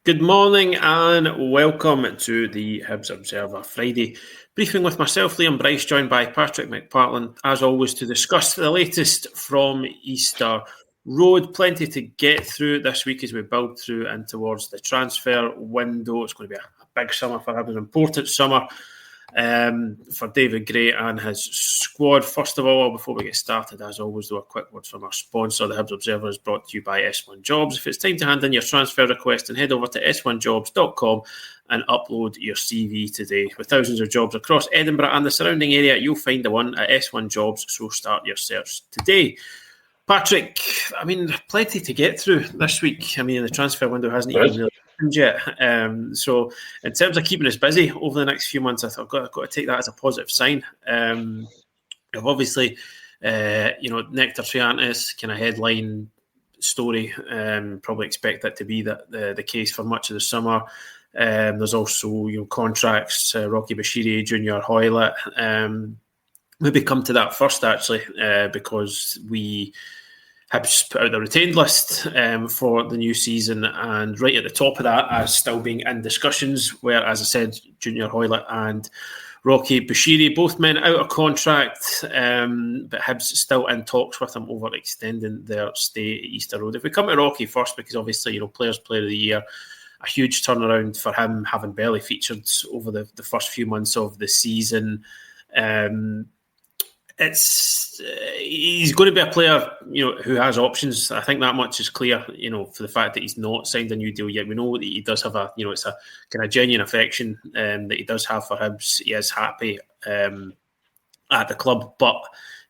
Good morning and welcome to the Hibs Observer Friday briefing with myself, Liam Bryce, joined by Patrick McPartlin, as always, to discuss the latest from Easter Road. Plenty to get through this week as we build through and towards the transfer window. It's going to be a big summer for Hibs, an important summer for David Gray and his squad. First of all, before we get started, as always, though, a quick word from our sponsor. The Hibs Observer is brought to you by S1 Jobs. If it's time to hand in your transfer request, then head over to s1jobs.com and upload your CV today. With thousands of jobs across Edinburgh and the surrounding area, you'll find the one at S1 Jobs, so start your search today. Patrick, plenty to get through this week. The transfer window hasn't even really happened yet. So in terms of keeping us busy over the next few months, I've got to take that as a positive sign. Obviously, Nectar Triantis kind of headline story. Probably expect that to be the case for much of the summer. There's also contracts, Rocky, Bushiri, Junior, Hoilett. Maybe come to that first, actually, because we have put out the retained list for the new season, and right at the top of that, as still being in discussions, where, as I said, Junior, Hoilett and Rocky, Bushiri, both men out of contract, but Hibs still in talks with them over extending their stay at Easter Road. If we come to Rocky first, because obviously, Players Player of the Year, a huge turnaround for him, having barely featured over the first few months of the season. He's going to be a player, who has options. I think that much is clear, for the fact that he's not signed a new deal yet. We know that he does have it's a kind of genuine affection that he does have for Hibs. He is happy at the club, but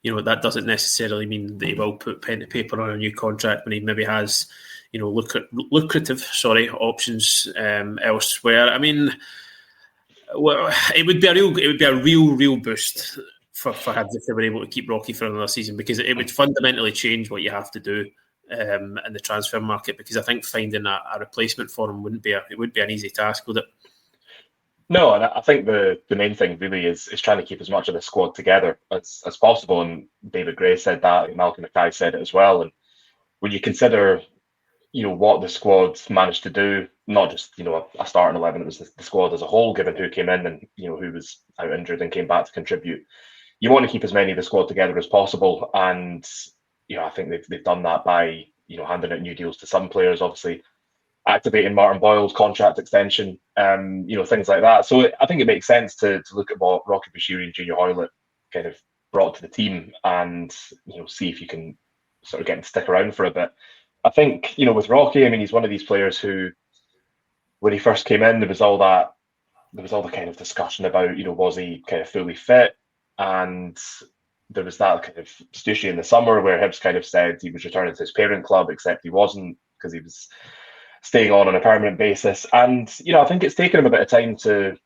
that doesn't necessarily mean that he will put pen to paper on a new contract when he maybe has lucrative options elsewhere. It would be a real boost for Hibs if they were able to keep Rocky for another season, because it would fundamentally change what you have to do in the transfer market, because I think finding a replacement for him would be an easy task, would it? No, and I think the main thing really is trying to keep as much of the squad together as possible. And David Gray said that, Malcolm Mackay said it as well. And when you consider, what the squad managed to do, not just, a starting 11, it was the squad as a whole, given who came in and, who was out injured and came back to contribute. You want to keep as many of the squad together as possible. And, I think they've done that by, handing out new deals to some players, obviously activating Martin Boyle's contract extension, things like that. So I think it makes sense to look at what Rocky, Bushiri and Junior Hoilett kind of brought to the team and, see if you can sort of get him to stick around for a bit. I think, with Rocky, he's one of these players who, when he first came in, there was all the kind of discussion about, was he kind of fully fit? And there was that kind of stushy in the summer where Hibs kind of said he was returning to his parent club, except he wasn't, because he was staying on a permanent basis. And, I think it's taken him a bit of time to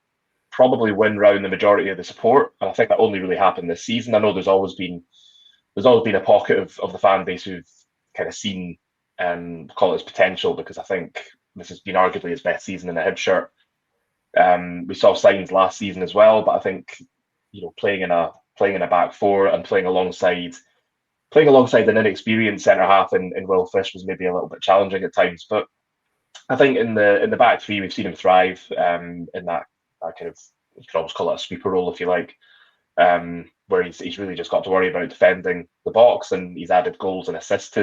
probably win round the majority of the support. And I think that only really happened this season. I know there's always been a pocket of the fan base who've kind of seen call it his potential, because I think this has been arguably his best season in a Hibs shirt. We saw signs last season as well, but I think playing in a back four and playing alongside an inexperienced centre half in Will Fish was maybe a little bit challenging at times. But I think in the back three we've seen him thrive in that kind of, you could almost call it a sweeper role if you like, where he's really just got to worry about defending the box, and he's added goals and assists to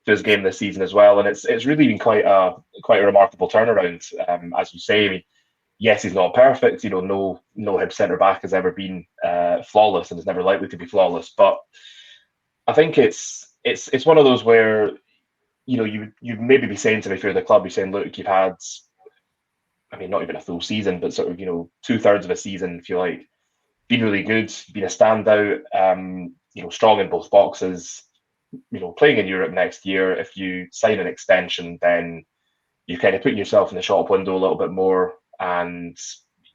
his game this season as well. And it's really been quite a remarkable turnaround, as you say. Yes, he's not perfect. No Hibs centre back has ever been flawless and is never likely to be flawless. But I think it's one of those where you maybe be saying to me, if you're the club, you're saying, look, you've had, not even a full season, but sort of 2/3 of a season, if you like, been really good, been a standout, strong in both boxes. Playing in Europe next year. If you sign an extension, then you're kind of putting yourself in the shop window a little bit more. And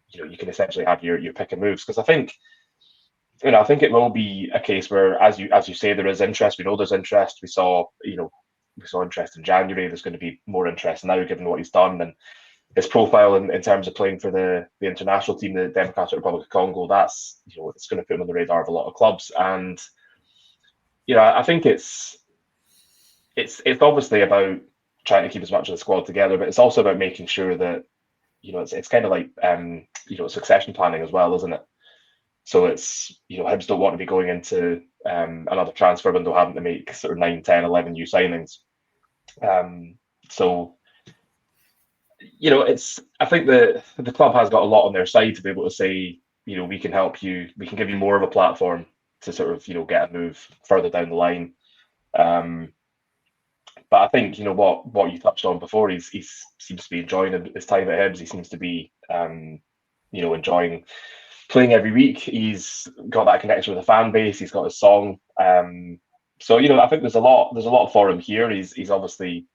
you can essentially have your pick and moves, because I think it will be a case where, as you say, there is interest. We know there's interest. We saw interest in January. There's going to be more interest now, given what he's done and his profile in terms of playing for the international team, the Democratic Republic of Congo. That's it's going to put him on the radar of a lot of clubs. And I think it's obviously about trying to keep as much of the squad together, but it's also about making sure that, it's kind of like, succession planning as well, isn't it? So it's, Hibs don't want to be going into another transfer window having to make sort of 9, 10, 11 new signings. So, I think the club has got a lot on their side to be able to say, we can help you, we can give you more of a platform to sort of, get a move further down the line. But I think, what you touched on before, he seems to be enjoying his time at Hibs. He seems to be, enjoying playing every week. He's got that connection with the fan base. He's got his song. So, I think there's a lot for him here. He's obviously,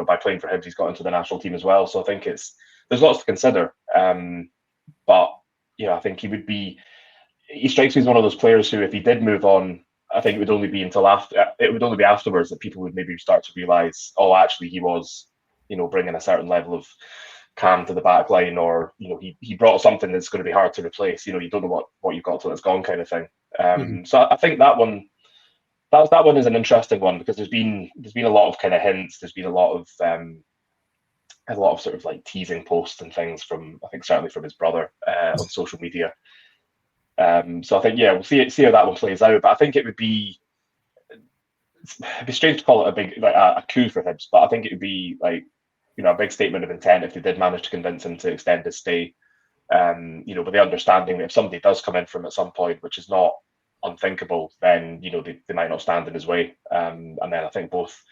by playing for Hibs, he's got into the national team as well. So I think there's lots to consider. But, I think he strikes me as one of those players who, if he did move on, I think it would only be afterwards that people would maybe start to realise, oh, actually, he was, bringing a certain level of calm to the back line, or, he brought something that's going to be hard to replace. You don't know what you've got till it's gone, kind of thing. So I think that one is an interesting one, because there's been a lot of kind of hints. There's been a lot of sort of like teasing posts and things from, I think, certainly from his brother on social media. So I think, we'll see how that one plays out. But I think it'd be strange to call it a coup for Hibs, but I think it would be like, a big statement of intent if they did manage to convince him to extend his stay. With the understanding that if somebody does come in from at some point, which is not unthinkable, then they might not stand in his way. And then I think both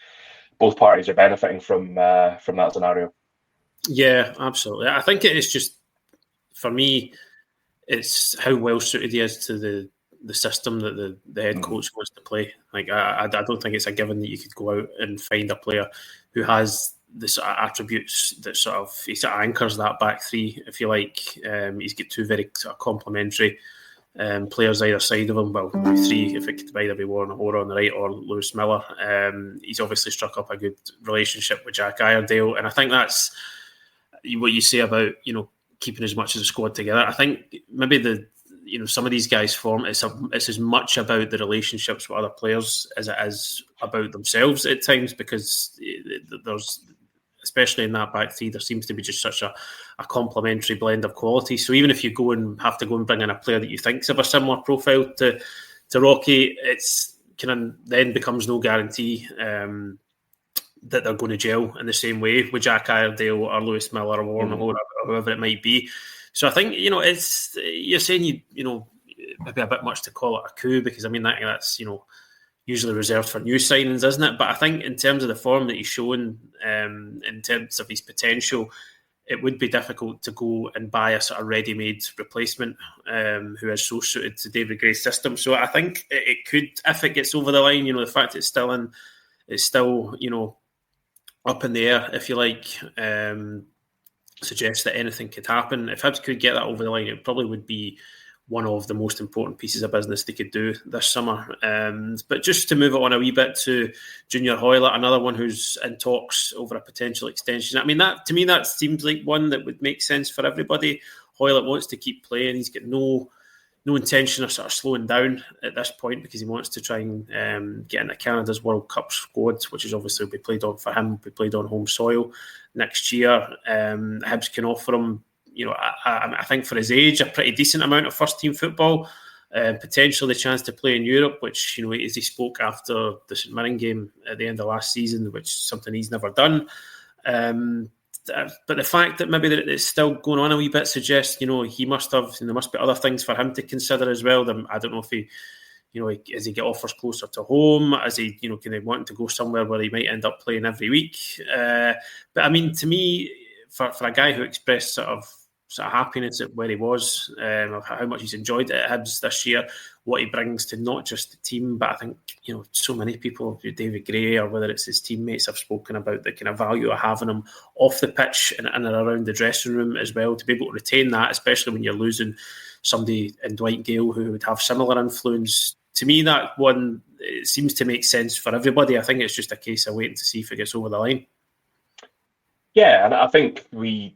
parties are benefiting from that scenario. Yeah, absolutely. I think it is just, for me, it's how well suited he is to the system that the head coach wants to play. Like, I don't think it's a given that you could go out and find a player who has the sort of attributes that he sort of anchors that back three, if you like. He's got two very sort of complementary players either side of him. Well, three, if it could either be Warren O'Hora on the right or Lewis Miller. He's obviously struck up a good relationship with Jack Iredale, and I think that's what you say about, keeping as much of the squad together. I think maybe some of these guys' form, it's as much about the relationships with other players as it is about themselves at times, because there's, especially in that back three, there seems to be just such a complementary blend of quality. So even if you have to go and bring in a player that you think's of a similar profile to Rocky, it's kind of then becomes no guarantee that they're going to gel in the same way with Jack Iredale or Lewis Miller or Warren or whoever it might be. So I think, it's, you're saying, maybe a bit much to call it a coup, because I mean, that's, usually reserved for new signings, isn't it? But I think in terms of the form that he's shown, in terms of his potential, it would be difficult to go and buy a sort of ready-made replacement who is so suited to David Gray's system. So I think it could, if it gets over the line, the fact it's still up in the air, if you like, suggests that anything could happen. If Hibs could get that over the line, it probably would be one of the most important pieces of business they could do this summer. But just to move it on a wee bit to Junior Hoilett, another one who's in talks over a potential extension. I mean, that to me, that seems like one that would make sense for everybody. Hoilett wants to keep playing. He's got no intention of sort of slowing down at this point, because he wants to try and get into Canada's World Cup squad, which is obviously will be played on for him, will be played on home soil next year. Hibs can offer him, I think for his age, a pretty decent amount of first team football, potentially the chance to play in Europe, which, as he spoke after the St Mirren game at the end of last season, which is something he's never done. But the fact that maybe that it's still going on a wee bit suggests, he must have, and there must be other things for him to consider as well. I don't know if he, as he get offers closer to home, as he, can he want to go somewhere where he might end up playing every week? But I mean, to me, for a guy who expressed sort of happiness at where he was, of how much he's enjoyed it at Hibs this year, what he brings to not just the team, but I think, so many people, David Gray or whether it's his teammates, have spoken about the kind of value of having him off the pitch and around the dressing room as well, to be able to retain that, especially when you're losing somebody in Dwight Gale who would have similar influence. To me, that one, it seems to make sense for everybody. I think it's just a case of waiting to see if it gets over the line. Yeah, and I think on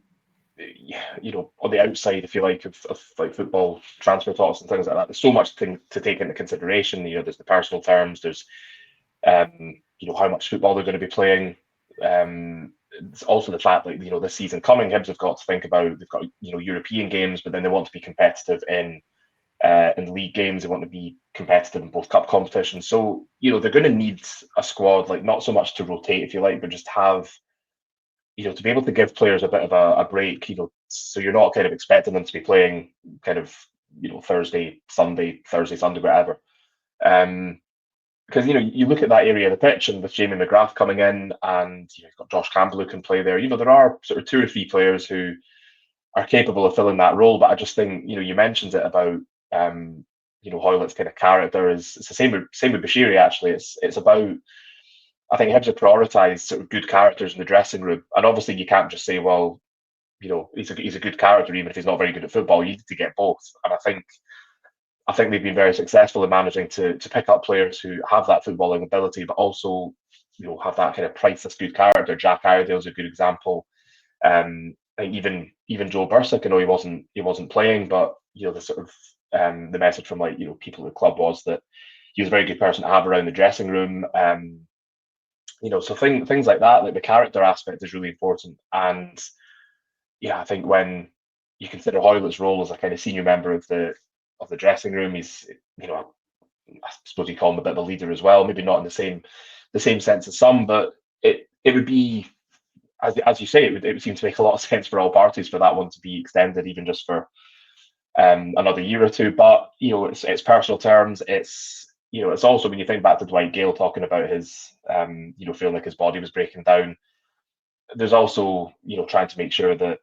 the outside, if you like, of like football transfer talks and things like that, there's so much to take into consideration. There's the personal terms, there's how much football they're going to be playing, it's also the fact that, this season coming, Hibs have got to think about, they've got, European games, but then they want to be competitive in league games. They want to be competitive in both cup competitions. So, they're going to need a squad, like, not so much to rotate, if you like, but just have, to be able to give players a bit of a break, so you're not kind of expecting them to be playing kind of, Thursday, Sunday, whatever. Because, you look at that area of the pitch, and with Jamie McGrath coming in, and you've got Josh Campbell who can play there, there are sort of 2 or 3 players who are capable of filling that role. But I just think, you mentioned it about, Hoilett's kind of character it's the same with Bushiri, actually. It's about, I think Hibs have prioritised sort of good characters in the dressing room. And obviously you can't just say, well, he's a good character, even if he's not very good at football. You need to get both. And I think they've been very successful in managing to pick up players who have that footballing ability, but also, have that kind of priceless good character. Jack Iredale's a good example. Even Joe Bursick, I know he wasn't playing, but the sort of the message from people at the club was that he was a very good person to have around the dressing room. So things like that, like the character aspect, is really important. And I think when you consider Hoilett's role as a kind of senior member of the dressing room, he's, I suppose you call him a bit of a leader as well. Maybe not in the same sense as some, but it would be, as you say, it would seem to make a lot of sense for all parties for that one to be extended, even just for another year or two. But it's personal terms. It's also, when you think back to Dwight Gale talking about his feeling like his body was breaking down, there's also trying to make sure that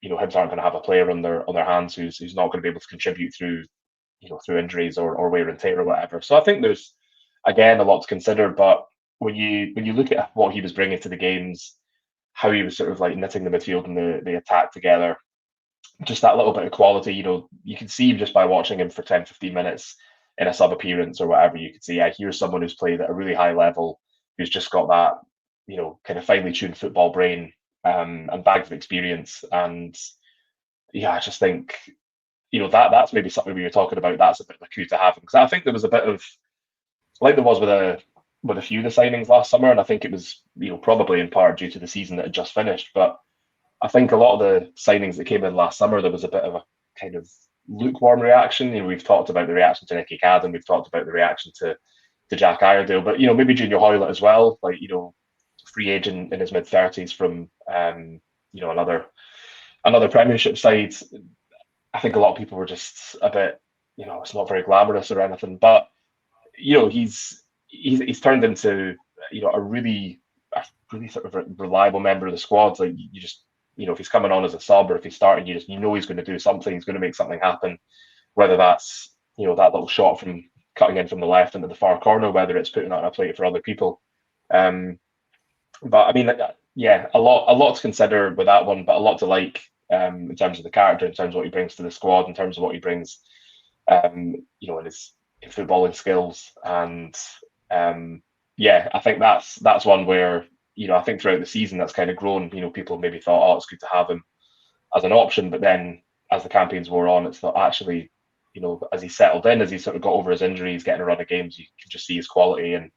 Hibs aren't going to have a player on their hands who's not going to be able to contribute through injuries or wear and tear or whatever. So I think there's, again, a lot to consider. But when you look at what he was bringing to the games, how he was sort of like knitting the midfield and the attack together, just that little bit of quality, you can see just by watching him for 10, 15 minutes in a sub appearance or whatever, you could see, here's someone who's played at a really high level, who's just got that, kind of finely tuned football brain, and bags of experience. And I just think, that's maybe something we were talking about. That's a bit of a coup to have him, because I think there was a bit of, like there was with a few of the signings last summer, and I think it was, probably in part due to the season that had just finished. But I think a lot of the signings that came in last summer, there was a bit of a kind of lukewarm reaction. We've talked about the reaction to Nicky Cadden, we've talked about the reaction to Jack Iredale, but maybe Junior Hoilett as well, like free agent in his mid-30s from another Premiership side. I think a lot of people were just a bit, it's not very glamorous or anything, but he's turned into a really sort of reliable member of the squad. Like, you just, if he's coming on as a sub or if he's starting, he's going to do something. He's going to make something happen, whether that's that little shot from cutting in from the left into the far corner, whether it's putting on a plate for other people. But I mean, a lot to consider with that one, but a lot to like, in terms of the character, in terms of what he brings to the squad, in terms of what he brings, in his footballing skills. And I think that's one where, I think throughout the season that's kind of grown. People maybe thought, it's good to have him as an option, but then as the campaigns wore on, it's not actually, as he settled in, as he sort of got over his injuries, getting a run of games, you can just see his quality. And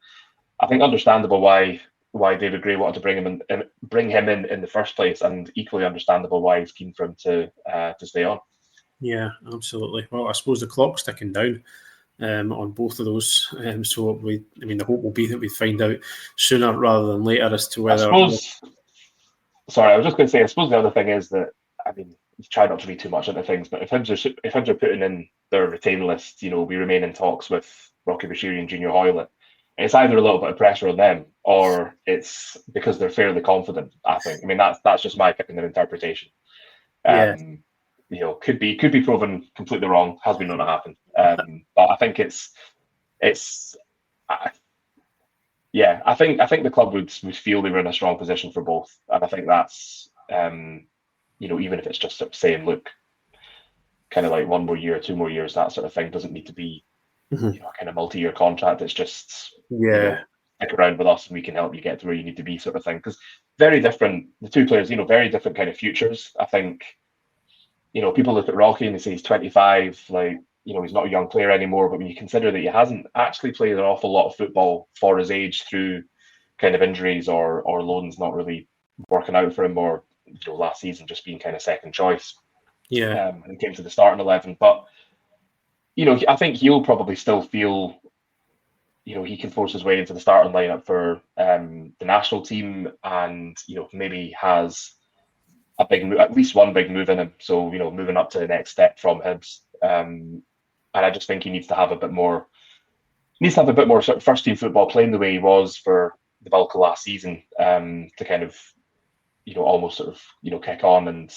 I think understandable why David Gray wanted to bring him in the first place, and equally understandable why he's keen for him to stay on. Yeah, absolutely. Well, I suppose the clock's ticking down on both of those. So the hope will be that we find out sooner rather than later as to whether. I was just going to say, I suppose the other thing is that, try not to read too much into things, but if Hibs are putting in their retain list, we remain in talks with Rocky Bushiri and Junior Hoilett, it's either a little bit of pressure on them, or it's because they're fairly confident, I think. That's just my kind of interpretation. Could be proven completely wrong, has been known to happen. But I think I think the club would feel they were in a strong position for both. And I think that's, even if it's just sort of saying, look, kind of like 1 more year, 2 more years, that sort of thing, doesn't need to be a kind of multi-year contract. It's just, stick around with us and we can help you get to where you need to be, sort of thing. Because very different, the two players, very different kind of futures. I think, people look at Rocky and they say he's 25, like, he's not a young player anymore. But when you consider that he hasn't actually played an awful lot of football for his age through kind of injuries or loans not really working out for him, or last season just being kind of second choice. Yeah. And it came to the starting 11. But I think he'll probably still feel he can force his way into the starting lineup for the national team, and maybe has a big move, at least one big move in him. So moving up to the next step from Hibs, and I just think he needs to have a bit more. Needs to have a bit more sort of first team football, playing the way he was for the bulk of last season, to kind of almost sort of kick on. And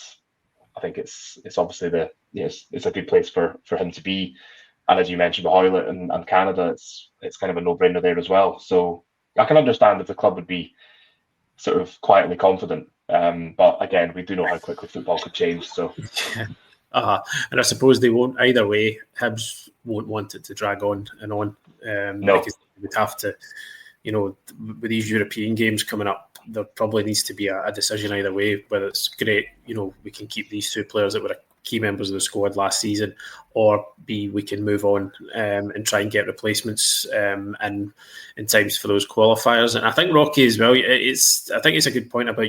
I think it's obviously it's a good place for him to be. And as you mentioned, with Hoilett and Canada, it's kind of a no-brainer there as well. So I can understand if the club would be sort of quietly confident. But again, we do know how quickly football could change. So, and I suppose they won't either way. Hibs won't want it to drag on and on. No, because they would have to, with these European games coming up, there probably needs to be a decision either way. Whether it's great, we can keep these two players that were key members of the squad last season, or B, we can move on and try and get replacements in times for those qualifiers. And I think Rocky as well. I think it's a good point about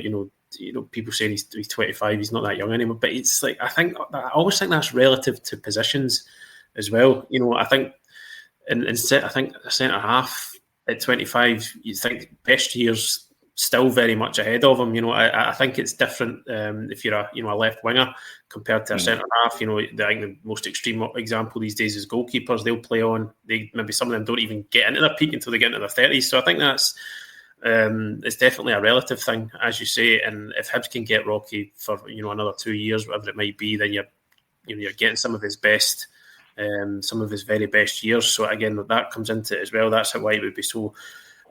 people saying he's 25, he's not that young anymore. But it's like I always think that's relative to positions as well. I think I think a centre half at 25, you think best years still very much ahead of him. I think it's different if you're a left winger compared to a centre half. I think the most extreme example these days is goalkeepers. They'll play on. Maybe some of them don't even get into their peak until they get into their 30s. So I think that's it's definitely a relative thing, as you say. And if Hibs can get Rocky for another 2 years, whatever it might be, then you're getting some of his best. Some of his very best years. So again, that comes into it as well. That's why it would be so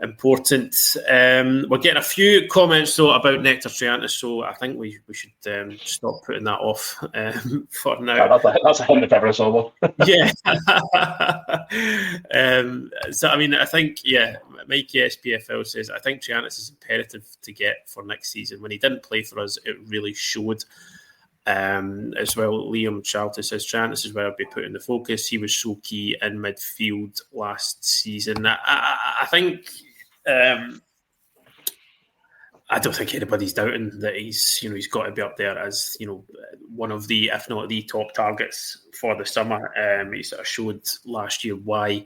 important. We're getting a few comments though about Nectar Triantis, so I think we should stop putting that off for now. That's a hint if ever I saw one. Yeah. So I mean, I think Mikey SPFL says I think Triantis is imperative to get for next season. When he didn't play for us, it really showed. As well, Liam Charlton says Triantis is where I'd be putting the focus. He was so key in midfield last season. I think I don't think anybody's doubting that he's got to be up there as one of the, if not the top targets for the summer. He sort of showed last year why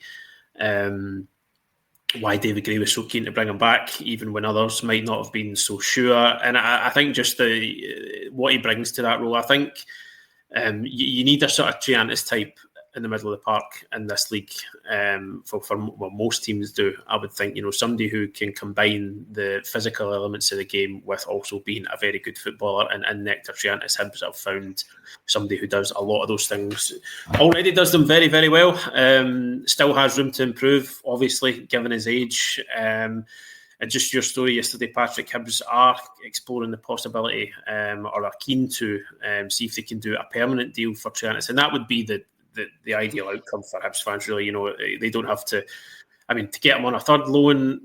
David Gray was so keen to bring him back, even when others might not have been so sure. And I think just what he brings to that role, I think you need a sort of Triantis type in the middle of the park in this league. For most teams do, I would think, somebody who can combine the physical elements of the game with also being a very good footballer. And Nectar Triantis Hibs have found somebody who does a lot of those things. Already does them very, very well. Still has room to improve, obviously, given his age. And just your story yesterday, Patrick, Hibs are exploring the possibility or are keen to see if they can do a permanent deal for Triantis. And that would be the ideal outcome for Hibs fans, really. They don't have to. I mean, to get him on a third loan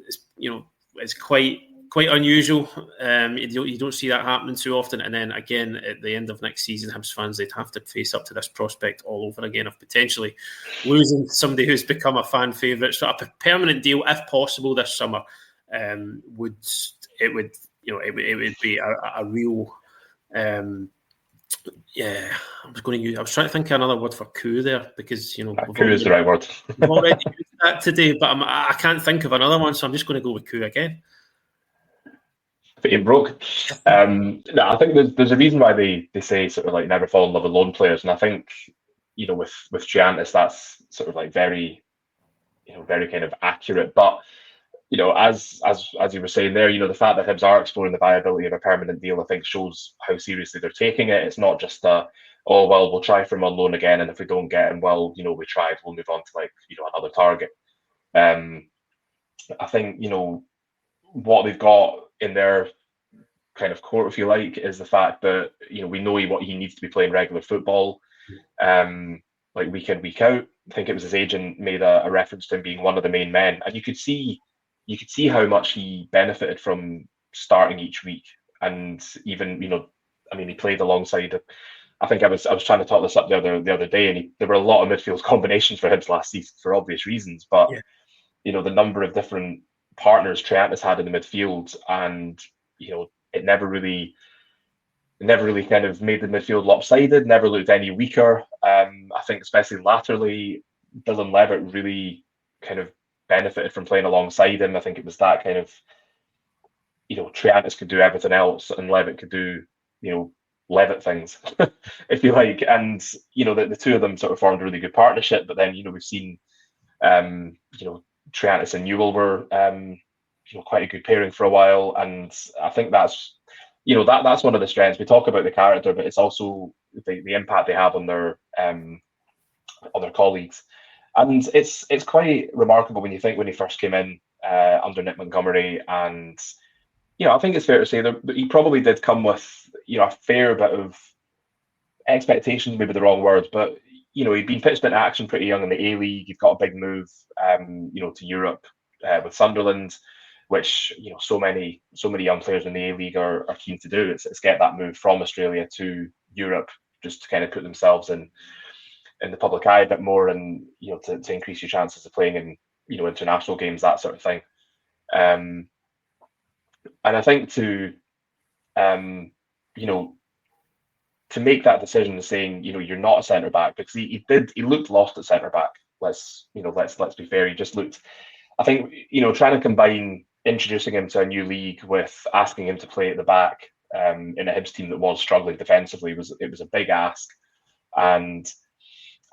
is quite unusual. You don't see that happening too often. And then again, at the end of next season, Hibs fans, they'd have to face up to this prospect all over again of potentially losing somebody who's become a fan favourite. So a permanent deal, if possible, this summer, would be a real. I was trying to think of another word for coup there because coup is the right word. We've already used that today, but I can't think of another one, so I'm just going to go with coup again. It broke. No, I think there's a reason why they say sort of like never fall in love with loan players, and I think with Triantis that's sort of like very very kind of accurate, but. As you were saying there, the fact that Hibs are exploring the viability of a permanent deal, I think shows how seriously they're taking it. It's not just we'll try for him on loan again, and if we don't get him, we tried, we'll move on to another target. I think what they've got in their kind of court, if you like, is the fact that we know what he needs to be playing regular football, like week in, week out. I think it was his agent made a reference to him being one of the main men, and you could see how much he benefited from starting each week. And even, he played alongside, I think I was trying to talk this up the other day, and there were a lot of midfield combinations for Hibs last season for obvious reasons. But, the number of different partners Triantis had in the midfield, and it never really kind of made the midfield lopsided, never looked any weaker. I think especially laterally, Dylan Levitt really kind of benefited from playing alongside him. I think it was that kind of, Triantis could do everything else and Levitt could do, Levitt things, if you like. And, the two of them sort of formed a really good partnership. But then, we've seen, Triantis and Newell were, quite a good pairing for a while. And I think that's, that's one of the strengths. We talk about the character, but it's also the impact they have on their colleagues. And it's quite remarkable when you think when he first came in under Nick Montgomery, and I think it's fair to say that he probably did come with a fair bit of expectations, maybe the wrong word, but he'd been pitched into action pretty young in the A-League. He'd got a big move, to Europe with Sunderland, which so many young players in the A-League are keen to do. It's get that move from Australia to Europe, just to kind of put themselves in the public eye a bit more, and to increase your chances of playing in international games, that sort of thing. And I think to make that decision, saying you're not a centre back, because he looked lost at centre back. Let's be fair. He just looked. I think trying to combine introducing him to a new league with asking him to play at the back in a Hibs team that was struggling defensively was a big ask. And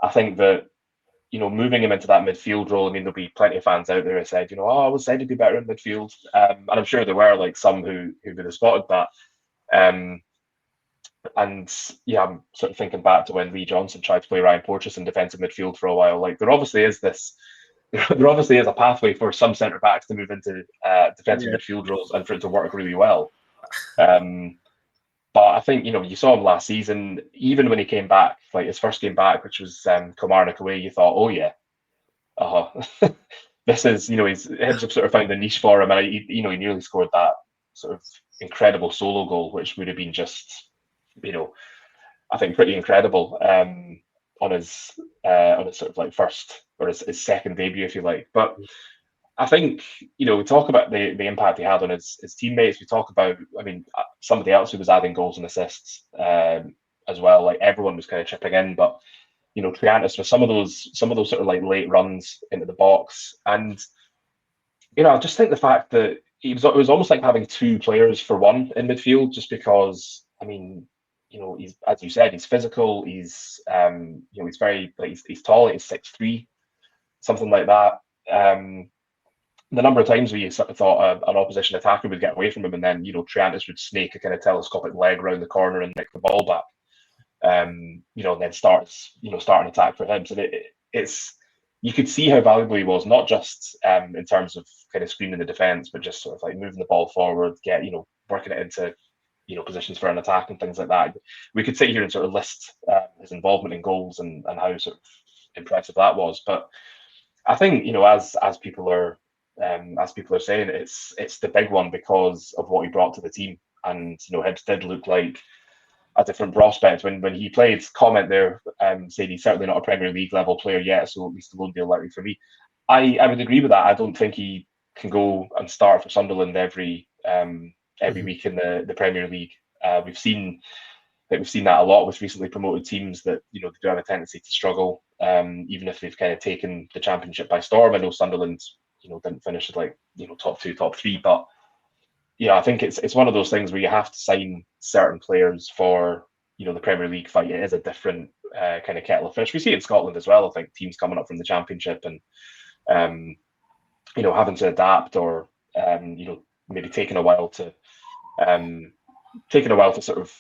I think that moving him into that midfield role, I mean, there'll be plenty of fans out there who said, I was said he'd be better in midfield, and I'm sure there were like some who would have spotted that. And yeah, I'm sort of thinking back to when Lee Johnson tried to play Ryan Porteous in defensive midfield for a while. Like there obviously is a pathway for some centre backs to move into defensive midfield roles and for it to work really well. But I think you saw him last season. Even when he came back, like his first game back, which was Kilmarnock away, you thought, oh yeah, this is Hibs have sort of found the niche for him, and he nearly scored that sort of incredible solo goal, which would have been just I think pretty incredible on his sort of like first or his second debut, if you like. But I think we talk about the impact he had on his teammates. We talk about, I mean, somebody else who was adding goals and assists as well. Like everyone was kind of chipping in, but Triantis with some of those sort of like late runs into the box, and I just think the fact that it was almost like having two players for one in midfield, just because I mean, he's, as you said, he's physical. He's he's very he's tall. He's 6'3", something like that. The number of times we sort of thought an opposition attacker would get away from him, and then Triantis would snake a kind of telescopic leg around the corner and nick the ball back. And then start an attack for him. So it's you could see how valuable he was, not just in terms of kind of screening the defence, but just sort of like moving the ball forward, working it into positions for an attack and things like that. We could sit here and sort of list his involvement in goals and how sort of impressive that was. But I think as people are saying, it's the big one because of what he brought to the team. And Hibs did look like a different prospect when he played. Comment there saying he's certainly not a Premier League level player yet, so at least it won't be likely for me. I would agree with that. I don't think he can go and start for Sunderland every week in the Premier League. We've seen that a lot with recently promoted teams that they do have a tendency to struggle, even if they've kind of taken the Championship by storm. I know Sunderland didn't finish at top 2, top 3, but I think it's one of those things where you have to sign certain players for the Premier League fight. It is a different kind of kettle of fish. We see it in Scotland as well. I think teams coming up from the Championship and having to adapt or maybe taking a while to sort of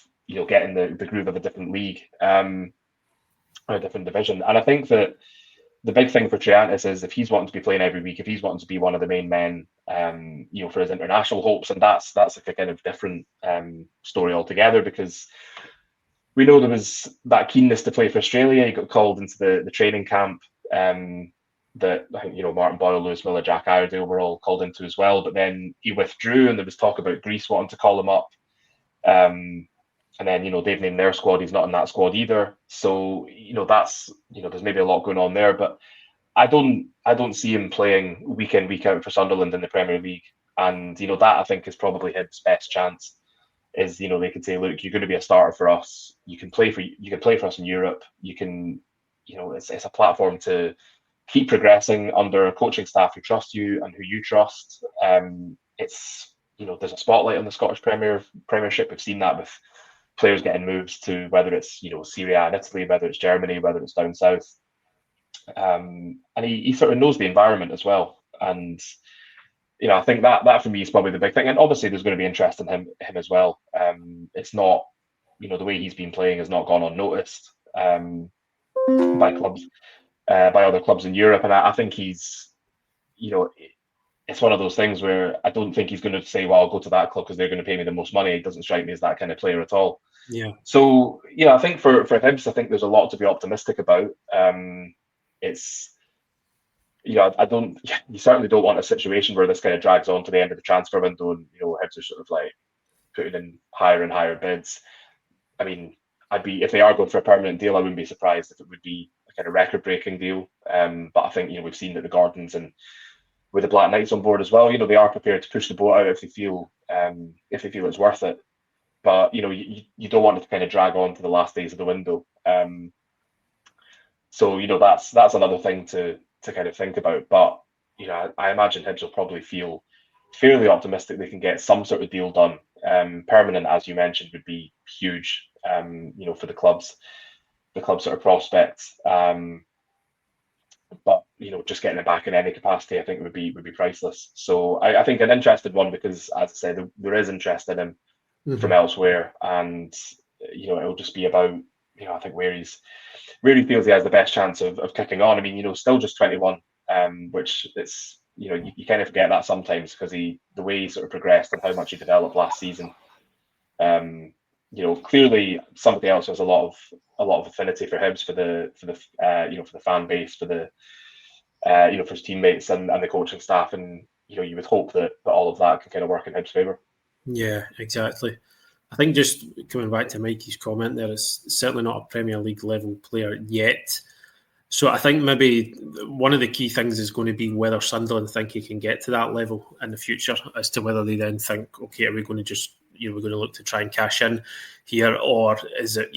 get in the groove of a different league or a different division. And I think that the big thing for Triantis is if he's wanting to be playing every week, if he's wanting to be one of the main men, for his international hopes, and that's like a kind of different story altogether, because we know there was that keenness to play for Australia. He got called into the training camp that I think Martin Boyle, Lewis Miller, Jack Iredale were all called into as well. But then he withdrew, and there was talk about Greece wanting to call him up. And then they've named their squad. He's not in that squad either. So that's there's maybe a lot going on there. But I don't see him playing week in, week out for Sunderland in the Premier League. And, that I think is probably his best chance is, they could say, look, you're going to be a starter for us. You can play for us in Europe. You can, it's a platform to keep progressing under a coaching staff who trust you and who you trust. It's, there's a spotlight on the Scottish Premiership. We've seen that with players getting moves to whether it's, Serie A in Italy, whether it's Germany, whether it's down south. And he sort of knows the environment as well. And, I think that for me is probably the big thing. And obviously there's going to be interest in him as well. It's not, the way he's been playing has not gone unnoticed by clubs, by other clubs in Europe. And I think he's, it's one of those things where I don't think he's going to say, well, I'll go to that club because they're going to pay me the most money. It doesn't strike me as that kind of player at all. Yeah. So, I think for Hibs, I think there's a lot to be optimistic about. It's, you certainly don't want a situation where this kind of drags on to the end of the transfer window and, Hibs are sort of like putting in higher and higher bids. I mean, if they are going for a permanent deal, I wouldn't be surprised if it would be a kind of record-breaking deal. But I think, we've seen that the Gordons and with the Black Knights on board as well, they are prepared to push the boat out if they feel it's worth it. But, you don't want it to kind of drag on to the last days of the window. So, that's another thing to kind of think about. But, I imagine Hibs will probably feel fairly optimistic they can get some sort of deal done. Permanent, as you mentioned, would be huge, for the club's sort of prospects. But, just getting it back in any capacity, I think would be priceless. So I think an interested one because, as I said, there is interest in him from elsewhere. And, it'll just be about, I think where he feels he has the best chance of kicking on. I mean, still just 21, which it's, you kind of forget that sometimes because the way he sort of progressed and how much he developed last season. Clearly somebody else has a lot of affinity for Hibs, for the fan base, for the for his teammates and the coaching staff, and you would hope that all of that can kind of work in Hibs' favour. Yeah, exactly. I think just coming back to Mikey's comment there, is certainly not a Premier League level player yet. So I think maybe one of the key things is going to be whether Sunderland think he can get to that level in the future, as to whether they then think, okay, are we going to just, we're going to look to try and cash in here, or is it,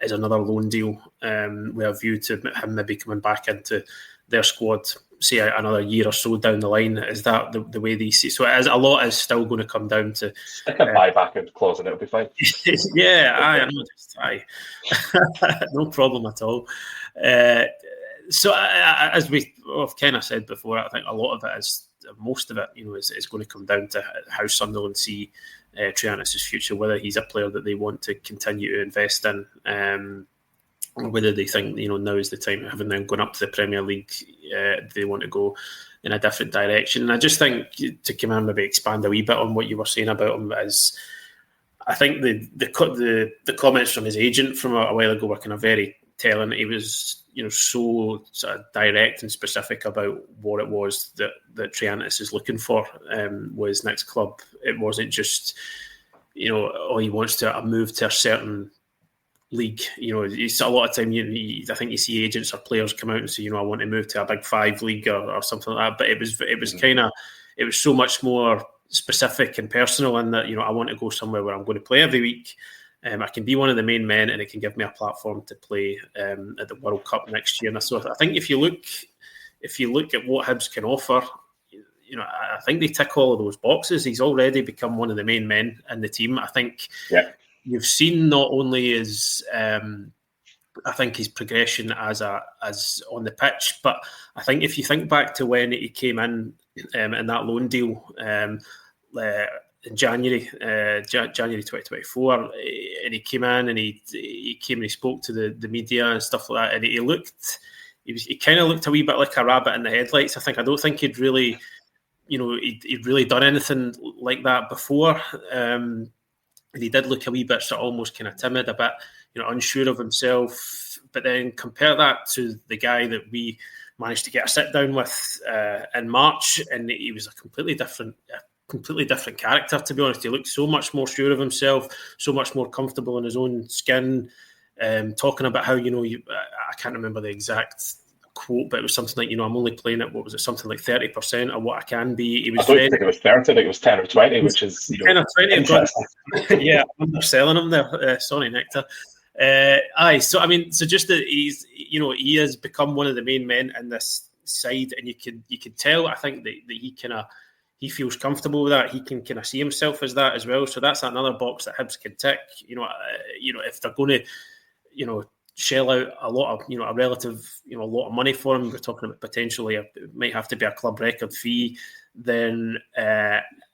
is another loan deal with a view to him maybe coming back into their squad, say another year or so down the line? Is that the way they see? So a lot is still going to come down to stick a buyback clause and it'll be fine. Yeah, I know, just no problem at all. So as we've kind of said before, I think a lot of it most of it, is going to come down to how Sunderland see Triantis' future, whether he's a player that they want to continue to invest in, or whether they think, now is the time, having them gone up to the Premier League, they want to go in a different direction. And I just think, to come in, maybe expand a wee bit on what you were saying about him, is I think the comments from his agent from a while ago were kind of very telling. He was, so sort of direct and specific about what it was that Triantis is looking for with his next club. It wasn't just, he wants to move to a certain league. It's a lot of time. I think you see agents or players come out and say, I want to move to a Big Five league or something like that. But it was kind of, it was so much more specific and personal in that, I want to go somewhere where I'm going to play every week. I can be one of the main men, and it can give me a platform to play at the World Cup next year. And so I think if you look at what Hibs can offer, I think they tick all of those boxes. He's already become one of the main men in the team. I think you've seen not only his, I think his progression as on the pitch, but I think if you think back to when he came in that loan deal in January 2024, and he came in and he came and he spoke to the media and stuff like that, and he kind of looked a wee bit like a rabbit in the headlights. I don't think he'd really, he'd really done anything like that before. And he did look a wee bit sort of almost kind of timid, a bit, unsure of himself. But then compare that to the guy that we managed to get a sit down with in March, and he was a completely different character, to be honest. He looked so much more sure of himself, so much more comfortable in his own skin, talking about how, I can't remember the exact quote, but it was something like, I'm only playing at, what was it, something like 30% of what I can be. He was I don't think it was 30, I think it was 10 or 20, which is 10 or 20. interesting. Yeah, I'm underselling him there. Sorry, Nectar. So just that he has become one of the main men in this side, and you could tell, I think, that he feels comfortable with that. He can kind of see himself as that as well. So that's another box that Hibs can tick. If they're going to, shell out a lot of, a relative, a lot of money for him. We're talking about potentially it might have to be a club record fee. Then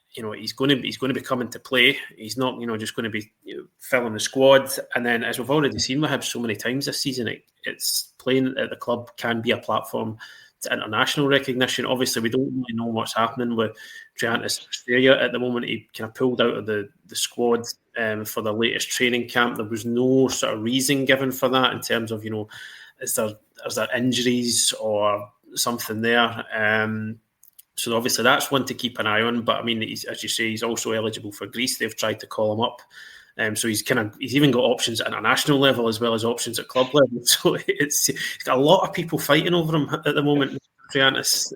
he's going to be coming to play. He's not just going to be filling the squad. And then, as we've already seen with him so many times this season, it's playing at the club can be a platform to international recognition. Obviously, we don't really know what's happening with Triantis Australia at the moment. He kind of pulled out of the squad for the latest training camp. There was no sort of reason given for that in terms of, is there injuries or something there. So obviously that's one to keep an eye on. But I mean, as you say, he's also eligible for Greece. They've tried to call him up. So he's even got options at international level as well as options at club level. So he's got a lot of people fighting over him at the moment, Triantis.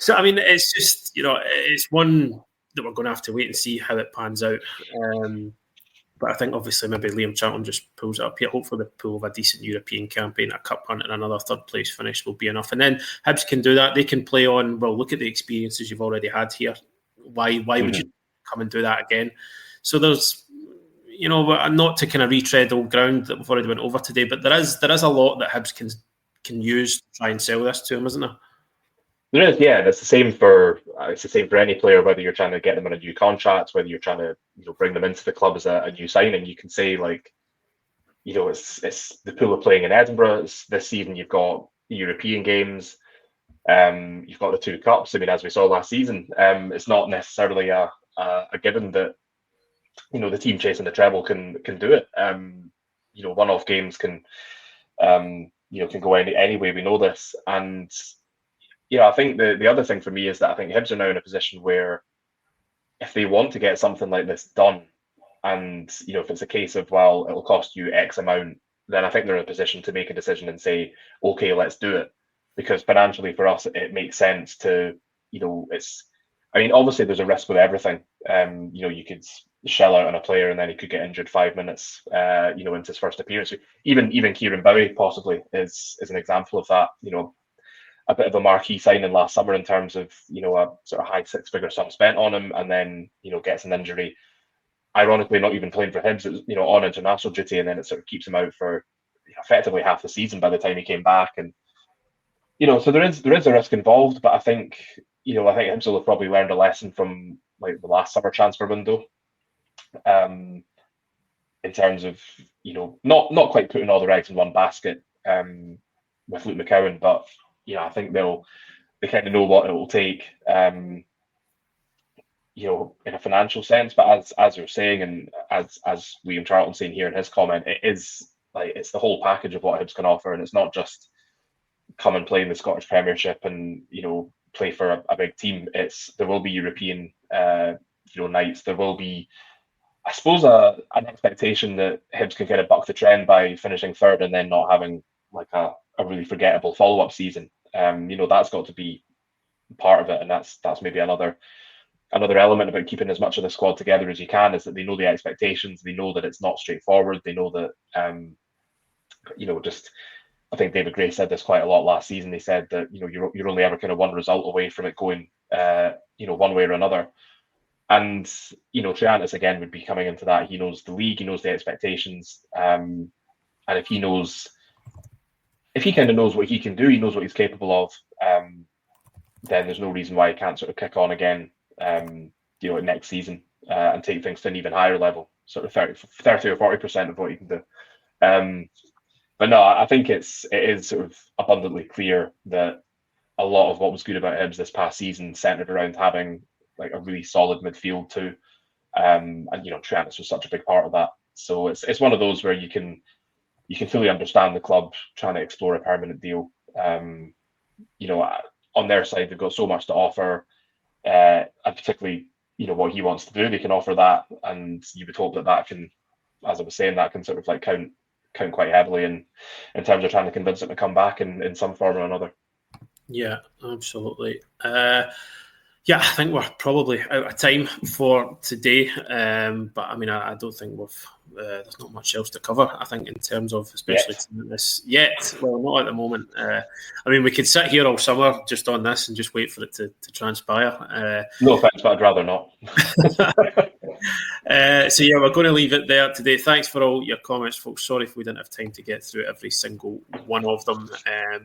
So I mean, it's just it's one that we're going to have to wait and see how it pans out. But I think obviously maybe Liam Charlton just pulls it up here. Hopefully the pull of a decent European campaign, a cup hunt and another third place finish will be enough. And then Hibs can do that. They can play on, well, look at the experiences you've already had here. Why would you come and do that again? So there's, not to kind of retread old ground that we've already went over today, but there is a lot that Hibs can use to try and sell this to him, isn't there? There is, yeah. It's the same for any player, whether you're trying to get them on a new contract, whether you're trying to bring them into the club as a new signing. You can say it's the pool of playing in Edinburgh. This season you've got the European games, you've got the two cups. I mean, as we saw last season, it's not necessarily a given that the team chasing the treble can do it. One-off games can go any way. We know this, and I think the other thing for me is that I think Hibs are now in a position where if they want to get something like this done, and if it's a case of, well, it'll cost you X amount, then I think they're in a position to make a decision and say, okay, let's do it, because financially for us it makes sense to obviously there's a risk with everything. You could shell out on a player and then he could get injured 5 minutes into his first appearance. Even Kieran Bowie possibly is an example of that. A bit of a marquee signing last summer in terms of a sort of high six-figure sum spent on him, and then gets an injury. Ironically, not even playing for Hibs, on international duty, and then it sort of keeps him out for effectively half the season by the time he came back. And so there is a risk involved, but I think Hibs will have probably learned a lesson from the last summer transfer window, in terms of not quite putting all their eggs in one basket with Luke McCowan, but I think they kind of know what it will take, in a financial sense. But as you're saying, and as Liam Charlton saying here in his comment, it is it's the whole package of what Hibs can offer, and it's not just come and play in the Scottish Premiership and play for a big team. There will be European nights. There will be, I suppose, an expectation that Hibs can kind of buck the trend by finishing third and then not having a really forgettable follow-up season. That's got to be part of it, and that's maybe another element about keeping as much of the squad together as you can, is that they know the expectations, they know that it's not straightforward, they know that I think David Gray said this quite a lot last season. They said that you're only ever kind of one result away from it going one way or another. And Triantis again would be coming into that. He knows the league, he knows the expectations, and if he kind of knows what he can do, he knows what he's capable of, then there's no reason why he can't sort of kick on again, next season, and take things to an even higher level, sort of 30 or 40% of what he can do. But no, I think it is sort of abundantly clear that a lot of what was good about Hibs this past season centered around having a really solid midfield too, and Triantis was such a big part of that. So it's one of those where you can fully understand the club trying to explore a permanent deal. On their side, they've got so much to offer, and particularly, what he wants to do, they can offer that, and you would hope that can, as I was saying, that can sort of count count quite heavily in terms of trying to convince him to come back in some form or another. Yeah, absolutely. Yeah, I think we're probably out of time for today. But I mean, I don't think there's not much else to cover. I think in terms of especially this yet. Well, not at the moment. I mean, we could sit here all summer just on this and just wait for it to transpire. No offense, but I'd rather not. So yeah, we're going to leave it there today. Thanks for all your comments, folks. Sorry if we didn't have time to get through every single one of them,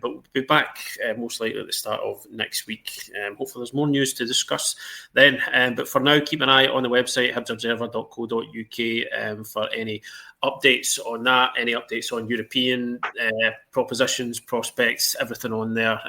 but we'll be back most likely at the start of next week. Hopefully there's more news to discuss then, but for now, keep an eye on the website hibsobserver.co.uk for any updates on that, any updates on European propositions, prospects, everything on there.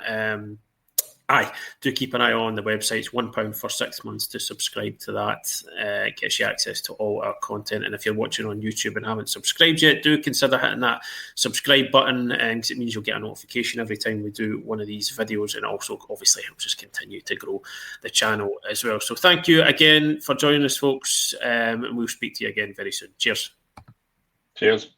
Do keep an eye on the website. It's £1 for 6 months to subscribe to that. It gets you access to all our content. And if you're watching on YouTube and haven't subscribed yet, do consider hitting that subscribe button, because it means you'll get a notification every time we do one of these videos, and also obviously helps us continue to grow the channel as well. So thank you again for joining us, folks, and we'll speak to you again very soon. Cheers. Cheers.